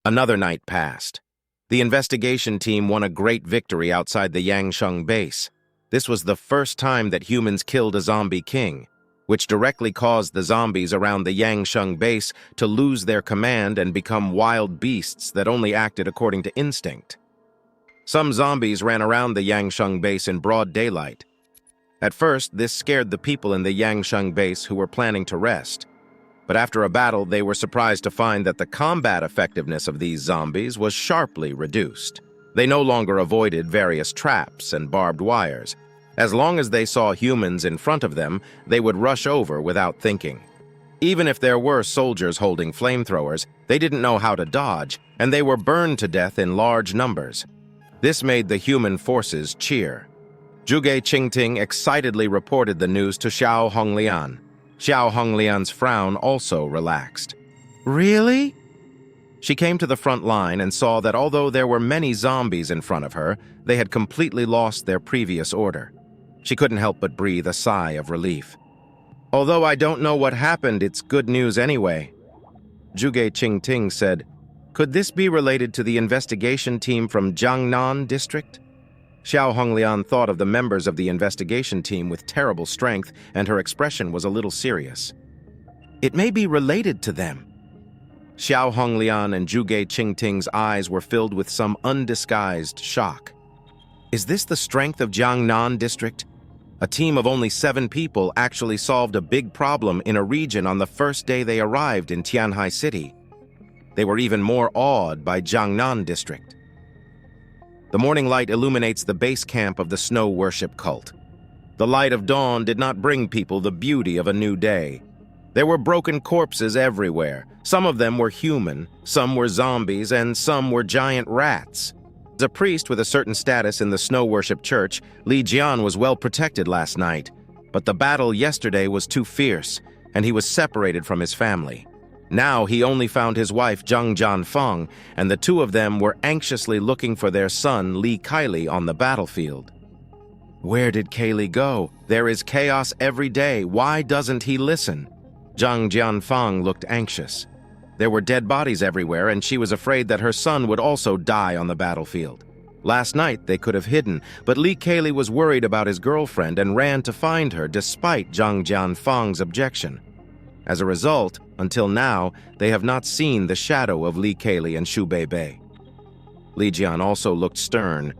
Another night passed. The investigation team won a great victory outside the Yangsheng base. This was the first time that humans killed a zombie king, which directly caused the zombies around the Yangsheng base to lose their command and become wild beasts that only acted according to instinct. Some zombies ran around the Yangsheng base in broad daylight. At first, this scared the people in the Yangsheng base who were planning to rest. But after a battle, they were surprised to find that the combat effectiveness of these zombies was sharply reduced. They no longer avoided various traps and barbed wires. As long as they saw humans in front of them, they would rush over without thinking. Even if there were soldiers holding flamethrowers, they didn't know how to dodge, and they were burned to death in large numbers. This made the human forces cheer. Zhuge Qingting excitedly reported the news to Xiao Honglian. Xiao Honglian's frown also relaxed. Really? She came to the front line and saw that although there were many zombies in front of her, they had completely lost their previous order. She couldn't help but breathe a sigh of relief. Although I don't know what happened, it's good news anyway. Zhuge Qingting said, could this be related to the investigation team from Jiangnan district? Xiao Honglian thought of the members of the investigation team with terrible strength, and her expression was a little serious. It may be related to them. Xiao Honglian and Zhuge Qingting's eyes were filled with some undisguised shock. Is this the strength of Jiangnan district? A team of only 7 people actually solved a big problem in a region on the first day they arrived in Tianhai City. They were even more awed by Jiangnan district. The morning light illuminates the base camp of the snow worship cult. The light of dawn did not bring people the beauty of a new day. There were broken corpses everywhere. Some of them were human, some were zombies, and some were giant rats. As a priest with a certain status in the snow worship church, Li Jian was well protected last night. But the battle yesterday was too fierce, and he was separated from his family. Now he only found his wife Zhang Jianfeng, and the two of them were anxiously looking for their son Li Kaili on the battlefield. Where did Kaili go? There is chaos every day. Why doesn't he listen? Zhang Jianfeng looked anxious. There were dead bodies everywhere, and she was afraid that her son would also die on the battlefield. Last night they could have hidden, but Li Kaili was worried about his girlfriend and ran to find her despite Zhang Jianfeng's objection. As a result, until now, they have not seen the shadow of Li Kaili and Xu Beibei. Li Jian also looked stern.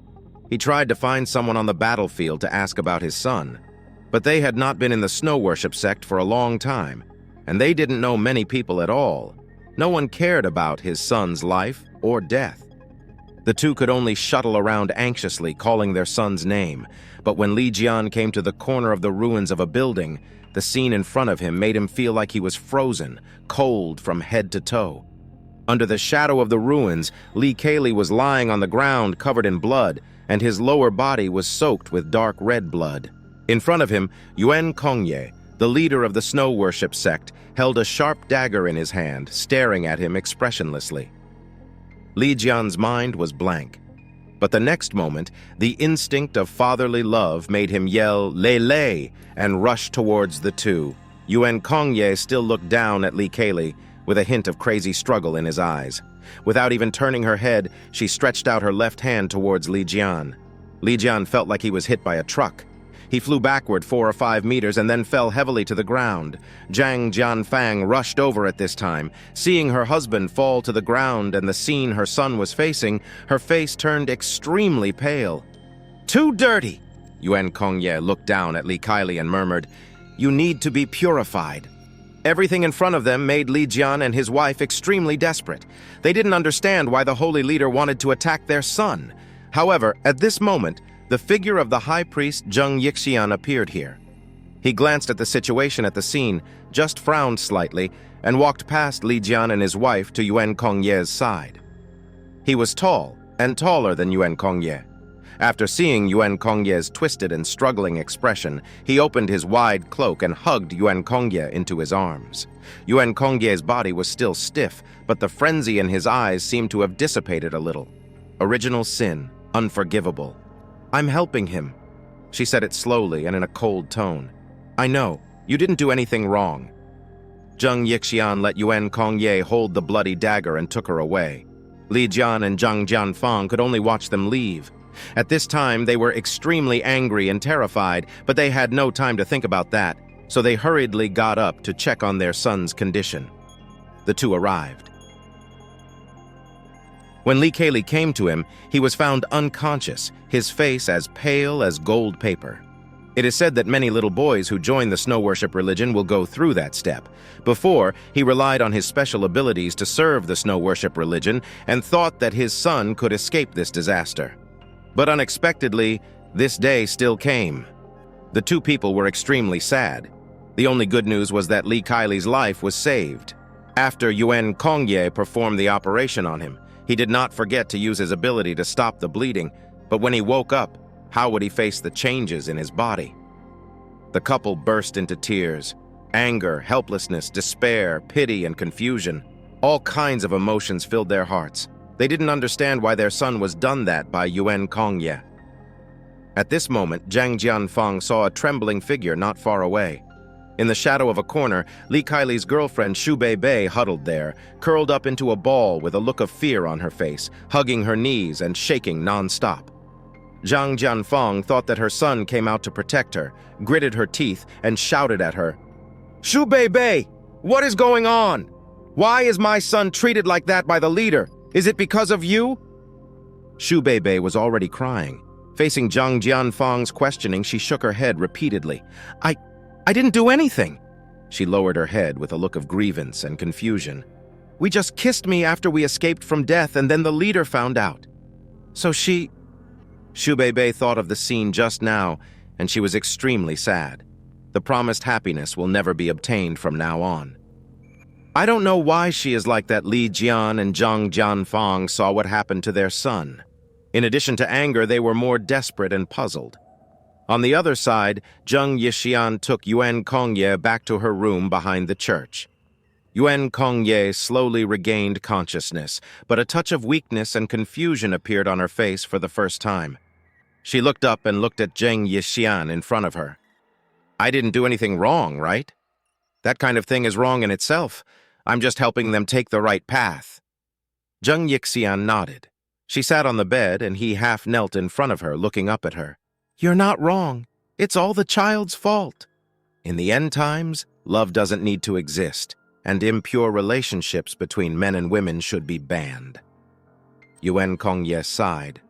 He tried to find someone on the battlefield to ask about his son, but they had not been in the snow worship sect for a long time, and they didn't know many people at all. No one cared about his son's life or death. The two could only shuttle around anxiously, calling their son's name, but when Li Jian came to the corner of the ruins of a building, the scene in front of him made him feel like he was frozen, cold from head to toe. Under the shadow of the ruins, Li Kaili was lying on the ground covered in blood, and his lower body was soaked with dark red blood. In front of him, Yuan Kongye, the leader of the snow worship sect, held a sharp dagger in his hand, staring at him expressionlessly. Li Jian's mind was blank. But the next moment, the instinct of fatherly love made him yell, "Lei," and rush towards the two. Yuan Kongye still looked down at Li Kaili, with a hint of crazy struggle in his eyes. Without even turning her head, she stretched out her left hand towards Li Jian. Li Jian felt like he was hit by a truck. He flew backward 4 or 5 meters and then fell heavily to the ground. Zhang Jianfang rushed over at this time. Seeing her husband fall to the ground and the scene her son was facing, her face turned extremely pale. "Too dirty!" Yuan Kongye looked down at Li Kaili and murmured, "You need to be purified." Everything in front of them made Li Jian and his wife extremely desperate. They didn't understand why the holy leader wanted to attack their son. However, at this moment, the figure of the high priest Zheng Yixian appeared here. He glanced at the situation at the scene, just frowned slightly, and walked past Li Jian and his wife to Yuan Kongye's side. He was tall, and taller than Yuan Kongye. After seeing Yuan Kongye's twisted and struggling expression, he opened his wide cloak and hugged Yuan Kongye into his arms. Yuan Kongye's body was still stiff, but the frenzy in his eyes seemed to have dissipated a little. Original sin, unforgivable. "I'm helping him." She said it slowly and in a cold tone. "I know. You didn't do anything wrong." Zheng Yixian let Yuan Kongye hold the bloody dagger and took her away. Li Jian and Zhang Jianfang could only watch them leave. At this time, they were extremely angry and terrified, but they had no time to think about that, so they hurriedly got up to check on their son's condition. The two arrived. When Li Keli came to him, he was found unconscious, his face as pale as gold paper. It is said that many little boys who join the snow worship religion will go through that step. Before, he relied on his special abilities to serve the snow worship religion and thought that his son could escape this disaster. But unexpectedly, this day still came. The two people were extremely sad. The only good news was that Li Kai's life was saved. After Yuan Kongye performed the operation on him, he did not forget to use his ability to stop the bleeding, but when he woke up, how would he face the changes in his body? The couple burst into tears. Anger, helplessness, despair, pity, and confusion. All kinds of emotions filled their hearts. They didn't understand why their son was done that by Yuan Kongye. At this moment, Zhang Jianfang saw a trembling figure not far away. In the shadow of a corner, Li Kai's girlfriend Xu Beibei huddled there, curled up into a ball with a look of fear on her face, hugging her knees and shaking non-stop. Zhang Jianfang thought that her son came out to protect her, gritted her teeth, and shouted at her, "Xu Beibei, what is going on? Why is my son treated like that by the leader? Is it because of you?" Xu Beibei was already crying. Facing Zhang Jianfang's questioning, she shook her head repeatedly. I didn't do anything." She lowered her head with a look of grievance and confusion. "We just kissed me after we escaped from death, and then the leader found out. So Xu Beibei thought of the scene just now, and she was extremely sad. The promised happiness will never be obtained from now on. I don't know why she is like that. Li Jian and Zhang Jianfang saw what happened to their son. In addition to anger, they were more desperate and puzzled. On the other side, Zheng Yixian took Yuan Kongye back to her room behind the church. Yuan Kongye slowly regained consciousness, but a touch of weakness and confusion appeared on her face for the first time. She looked up and looked at Zheng Yixian in front of her. "I didn't do anything wrong, right? That kind of thing is wrong in itself. I'm just helping them take the right path." Zheng Yixian nodded. She sat on the bed, and he half knelt in front of her, looking up at her. "You're not wrong. It's all the child's fault. In the end times, love doesn't need to exist, and impure relationships between men and women should be banned." Yuan Kongye sighed.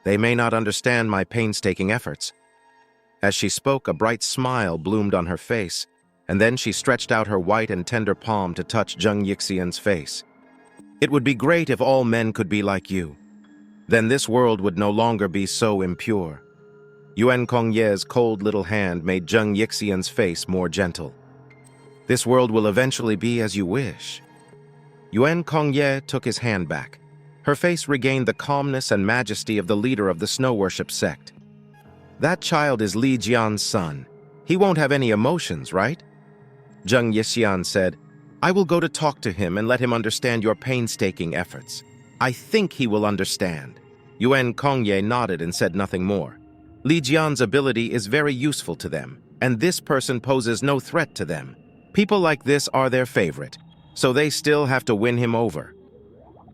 "They may not understand my painstaking efforts." As she spoke, a bright smile bloomed on her face, and then she stretched out her white and tender palm to touch Zheng Yixian's face. "It would be great if all men could be like you. Then this world would no longer be so impure." Yuan Kongye's cold little hand made Zheng Yixian's face more gentle. "This world will eventually be as you wish." Yuan Kongye took his hand back. Her face regained the calmness and majesty of the leader of the snow worship sect. "That child is Li Jian's son. He won't have any emotions, right?" Zheng Yixian said, "I will go to talk to him and let him understand your painstaking efforts. I think he will understand." Yuan Kongye nodded and said nothing more. Li Jian's ability is very useful to them, and this person poses no threat to them. People like this are their favorite, so they still have to win him over.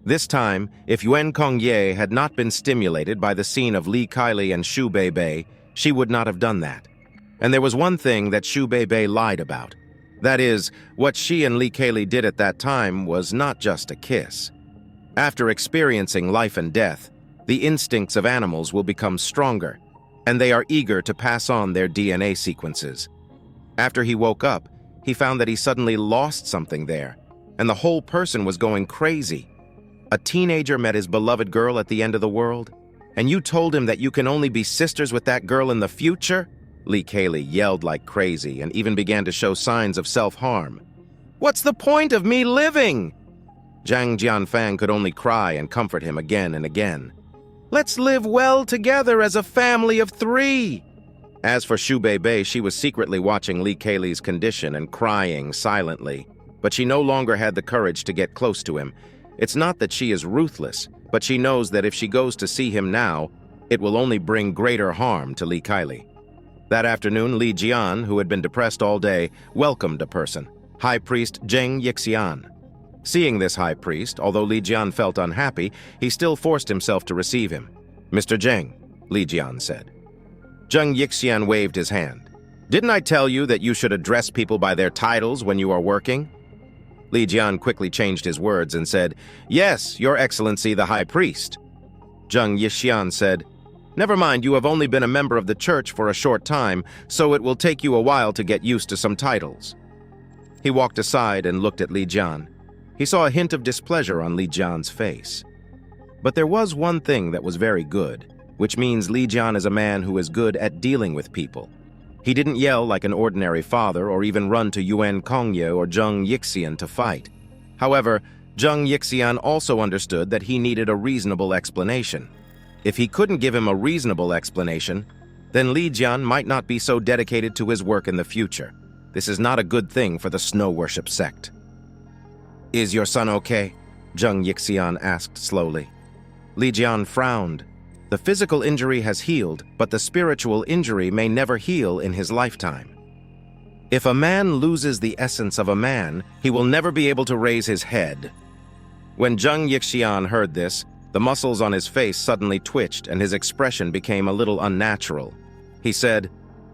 This time, if Yuan Kongye had not been stimulated by the scene of Li Keli and Xu Beibei, she would not have done that. And there was one thing that Xu Beibei lied about. That is, what she and Li Keli did at that time was not just a kiss. After experiencing life and death, the instincts of animals will become stronger, and they are eager to pass on their DNA sequences. After he woke up, he found that he suddenly lost something there, and the whole person was going crazy. A teenager met his beloved girl at the end of the world, and you told him that you can only be sisters with that girl in the future? Li Keli yelled like crazy and even began to show signs of self-harm. "What's the point of me living?" Zhang Jianfang could only cry and comfort him again and again. "Let's live well together as a family of 3. As for Xu Beibei, she was secretly watching Li Keli's condition and crying silently, but she no longer had the courage to get close to him. It's not that she is ruthless, but she knows that if she goes to see him now, it will only bring greater harm to Li Keli. That afternoon, Li Jian, who had been depressed all day, welcomed a person, High Priest Zheng Yixian. Seeing this high priest, although Li Jian felt unhappy, he still forced himself to receive him. "Mr. Zhang," Li Jian said. Zhang Yixian waved his hand. "Didn't I tell you that you should address people by their titles when you are working?" Li Jian quickly changed his words and said, "Yes, Your Excellency the High Priest." Zhang Yixian said, "Never mind, you have only been a member of the church for a short time, so it will take you a while to get used to some titles." He walked aside and looked at Li Jian. He saw a hint of displeasure on Li Jian's face. But there was one thing that was very good, which means Li Jian is a man who is good at dealing with people. He didn't yell like an ordinary father or even run to Yuan Kongye or Zhang Yixian to fight. However, Zhang Yixian also understood that he needed a reasonable explanation. If he couldn't give him a reasonable explanation, then Li Jian might not be so dedicated to his work in the future. This is not a good thing for the snow worship sect. "Is your son okay?" Zhang Yixian asked slowly. Li Jian frowned. The physical injury has healed, but the spiritual injury may never heal in his lifetime. If a man loses the essence of a man, he will never be able to raise his head. When Zhang Yixian heard this, the muscles on his face suddenly twitched and his expression became a little unnatural. He said,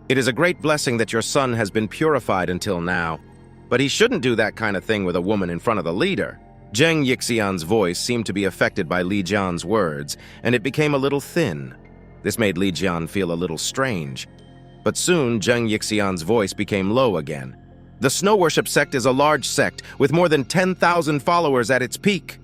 "It is a great blessing that your son has been purified until now, but he shouldn't do that kind of thing with a woman in front of the leader." Zhang Yixian's voice seemed to be affected by Li Jian's words, and it became a little thin. This made Li Jian feel a little strange. But soon, Zhang Yixian's voice became low again. "The snow worship sect is a large sect, with more than 10,000 followers at its peak.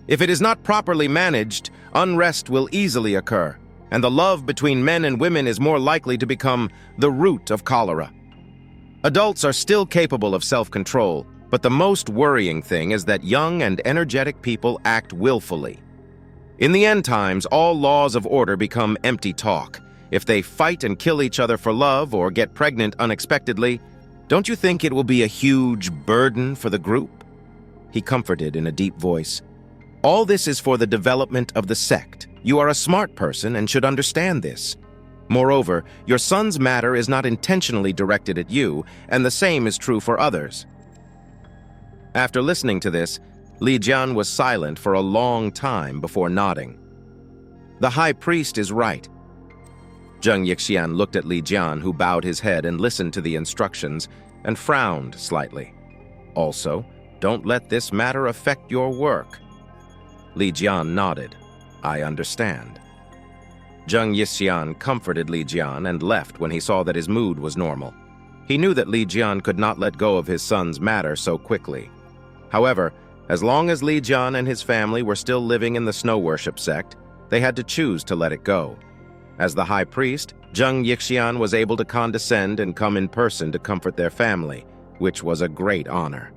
If it is not properly managed, unrest will easily occur, and the love between men and women is more likely to become the root of cholera. Adults are still capable of self-control, but the most worrying thing is that young and energetic people act willfully. In the end times, all laws of order become empty talk. If they fight and kill each other for love or get pregnant unexpectedly, don't you think it will be a huge burden for the group?" He comforted in a deep voice. "All this is for the development of the sect. You are a smart person and should understand this. Moreover, your son's matter is not intentionally directed at you, and the same is true for others." After listening to this, Li Jian was silent for a long time before nodding. "The high priest is right." Zhang Yixian looked at Li Jian, who bowed his head and listened to the instructions, and frowned slightly. "Also, don't let this matter affect your work." Li Jian nodded. "I understand." Zhang Yixian comforted Li Jian and left when he saw that his mood was normal. He knew that Li Jian could not let go of his son's matter so quickly. However, as long as Li Jian and his family were still living in the snow worship sect, they had to choose to let it go. As the high priest, Zhang Yixian was able to condescend and come in person to comfort their family, which was a great honor.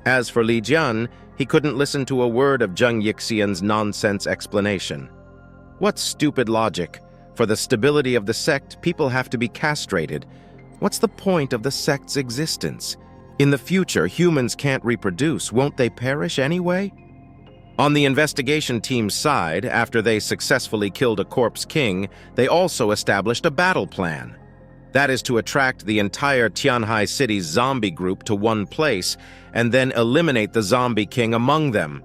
As for Li Jian, he couldn't listen to a word of Zhang Yixian's nonsense explanation. What stupid logic! For the stability of the sect, people have to be castrated. What's the point of the sect's existence? In the future, humans can't reproduce. Won't they perish anyway? On the investigation team's side, after they successfully killed a corpse king, they also established a battle plan. That is to attract the entire Tianhai City's zombie group to one place and then eliminate the zombie king among them.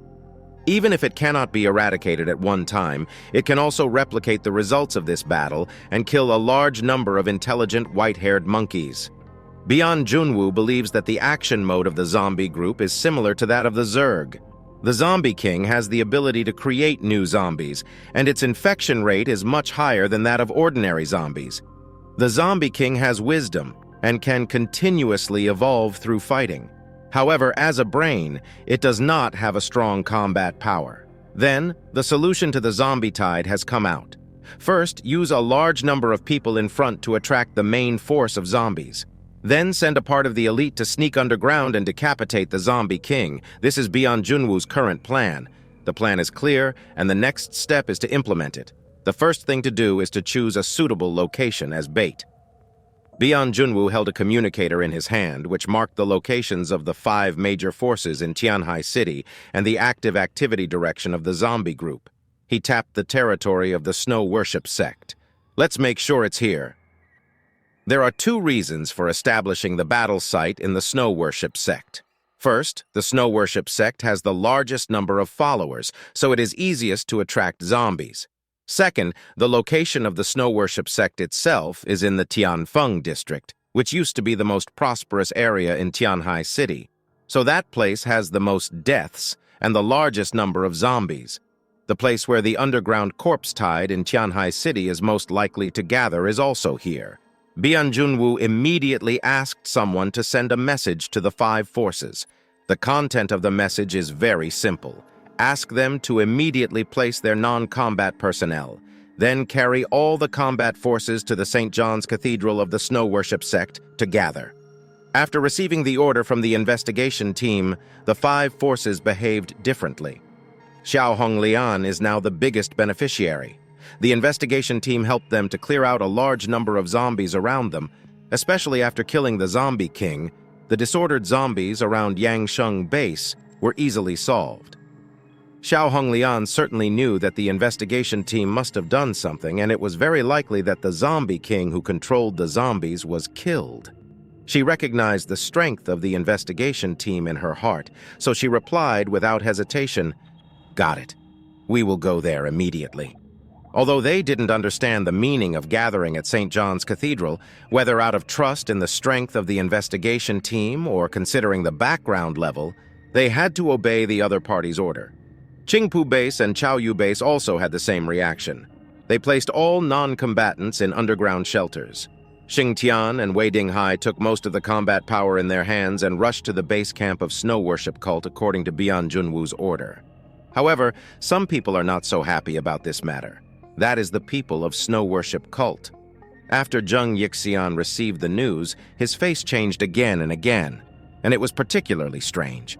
Even if it cannot be eradicated at one time, it can also replicate the results of this battle and kill a large number of intelligent white-haired monkeys. Beyond Junwu believes that the action mode of the zombie group is similar to that of the Zerg. The Zombie King has the ability to create new zombies, and its infection rate is much higher than that of ordinary zombies. The Zombie King has wisdom and can continuously evolve through fighting. However, as a brain, it does not have a strong combat power. Then, the solution to the zombie tide has come out. First, use a large number of people in front to attract the main force of zombies. Then send a part of the elite to sneak underground and decapitate the Zombie King. This is beyond Junwu's current plan. The plan is clear, and the next step is to implement it. The first thing to do is to choose a suitable location as bait. Beyond Junwu held a communicator in his hand, which marked the locations of the 5 major forces in Tianhai City and the active activity direction of the zombie group. He tapped the territory of the Snow Worship Sect. Let's make sure it's here. There are 2 reasons for establishing the battle site in the Snow Worship Sect. First, the snow worship sect has the largest number of followers, so it is easiest to attract zombies. Second, the location of the snow worship sect itself is in the Tianfeng district, which used to be the most prosperous area in Tianhai City. So that place has the most deaths and the largest number of zombies. The place where the underground corpse tide in Tianhai City is most likely to gather is also here. Bian Junwu immediately asked someone to send a message to the five forces. The content of the message is very simple. Ask them to immediately place their non-combat personnel, then carry all the combat forces to the St. John's Cathedral of the Snow Worship Sect to gather. After receiving the order from the investigation team, the five forces behaved differently. Xiao Honglian is now the biggest beneficiary. The investigation team helped them to clear out a large number of zombies around them, especially after killing the Zombie King. The disordered zombies around Yangsheng Base were easily solved. Xiao Honglian certainly knew that the investigation team must have done something, and it was very likely that the Zombie King who controlled the zombies was killed. She recognized the strength of the investigation team in her heart, so she replied without hesitation, "Got it. We will go there immediately." Although they didn't understand the meaning of gathering at St. John's Cathedral, whether out of trust in the strength of the investigation team or considering the background level, they had to obey the other party's order. Qingpu Base and Chaoyu Base also had the same reaction. They placed all non-combatants in underground shelters. Xingtian and Weidinghai took most of the combat power in their hands and rushed to the base camp of Snow Worship Cult according to Bian Junwu's order. However, some people are not so happy about this matter. That is the people of Snow Worship Cult. After Zhang Yixian received the news, his face changed again and again, and it was particularly strange.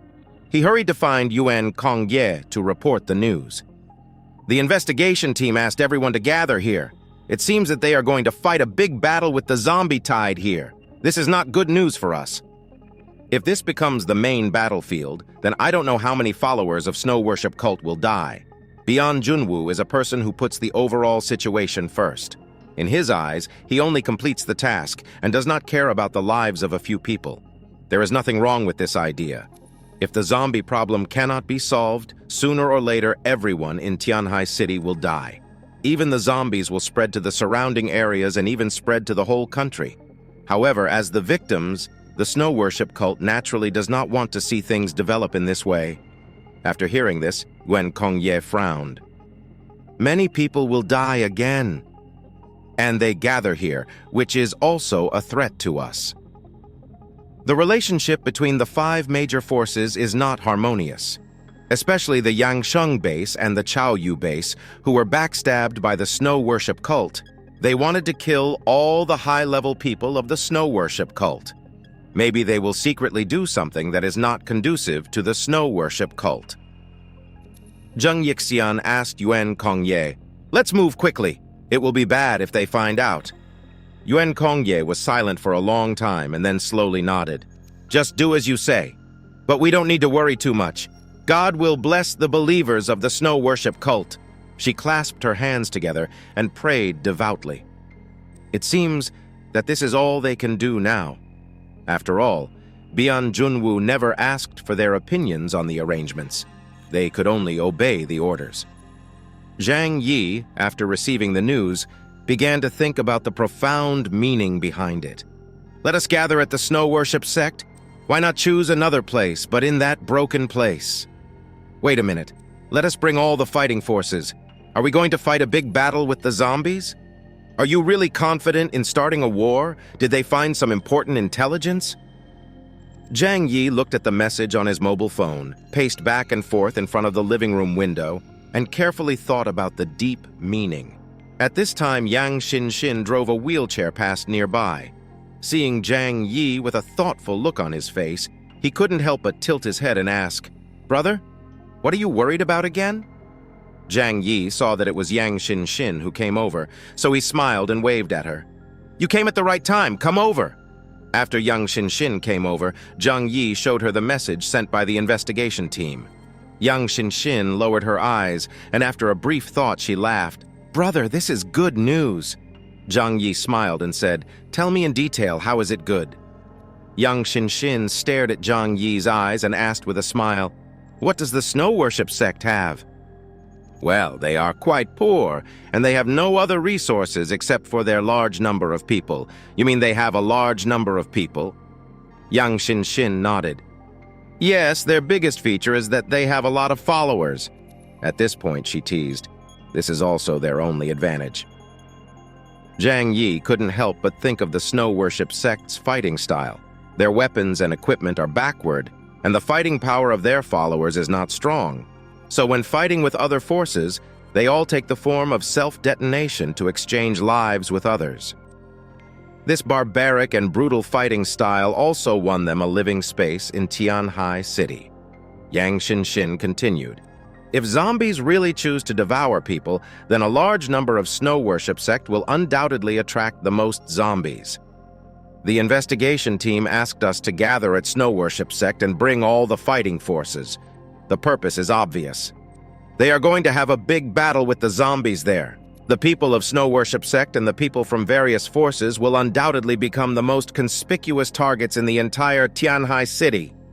He hurried to find Yuan Kongye to report the news. The investigation team asked everyone to gather here. It seems that they are going to fight a big battle with the zombie tide here. This is not good news for us. If this becomes the main battlefield, then I don't know how many followers of Snow Worship Cult will die. Bian Junwu is a person who puts the overall situation first. In his eyes, he only completes the task and does not care about the lives of a few people. There is nothing wrong with this idea. If the zombie problem cannot be solved, sooner or later everyone in Tianhai City will die. Even the zombies will spread to the surrounding areas and even spread to the whole country. However, as the victims, the Snow Worship Cult naturally does not want to see things develop in this way. After hearing this, Yuan Kongye frowned. Many people will die again. And they gather here, which is also a threat to us. The relationship between the five major forces is not harmonious, especially the Yangsheng Base and the Chaoyu Base, who were backstabbed by the Snow Worship Cult. They wanted to kill all the high-level people of the Snow Worship Cult. Maybe they will secretly do something that is not conducive to the Snow Worship Cult. Zhang Yixian asked Yuan Kongye, "Let's move quickly. It will be bad if they find out." Yuan Kongye was silent for a long time and then slowly nodded. "Just do as you say. But we don't need to worry too much. God will bless the believers of the Snow Worship Cult." She clasped her hands together and prayed devoutly. It seems that this is all they can do now. After all, Bian Junwu never asked for their opinions on the arrangements. They could only obey the orders. Zhang Yi, after receiving the news, began to think about the profound meaning behind it. Let us gather at the Snow Worship Sect? Why not choose another place, but in that broken place? Wait a minute. Let us bring all the fighting forces. Are we going to fight a big battle with the zombies? Are you really confident in starting a war? Did they find some important intelligence? Zhang Yi looked at the message on his mobile phone, paced back and forth in front of the living room window, and carefully thought about the deep meaning. At this time, Yang Xinxin drove a wheelchair past nearby. Seeing Zhang Yi with a thoughtful look on his face, he couldn't help but tilt his head and ask, "Brother, what are you worried about again?" Zhang Yi saw that it was Yang Xinxin who came over, so he smiled and waved at her. "You came at the right time, come over." After Yang Xinxin came over, Zhang Yi showed her the message sent by the investigation team. Yang Xinxin lowered her eyes, and after a brief thought she laughed. "Brother, this is good news." Zhang Yi smiled and said, "Tell me in detail, how is it good?" Young Shinshin stared at Zhang Yi's eyes and asked with a smile, "What does the snow worship sect have?" "Well, they are quite poor, and they have no other resources except for their large number of people." "You mean they have a large number of people?" Young Shinshin nodded. "Yes, their biggest feature is that they have a lot of followers." At this point, she teased, "This is also their only advantage." Zhang Yi couldn't help but think of the snow worship sect's fighting style. Their weapons and equipment are backward, and the fighting power of their followers is not strong. So when fighting with other forces, they all take the form of self-detonation to exchange lives with others. This barbaric and brutal fighting style also won them a living space in Tianhai City. Yang Shinshin continued, "If zombies really choose to devour people, then a large number of snow worship sect will undoubtedly attract the most zombies. The investigation team asked us to gather at Snow Worship Sect and bring all the fighting forces. The purpose is obvious. They are going to have a big battle with the zombies there. The people of Snow Worship Sect and the people from various forces will undoubtedly become the most conspicuous targets in the entire Tianhai City."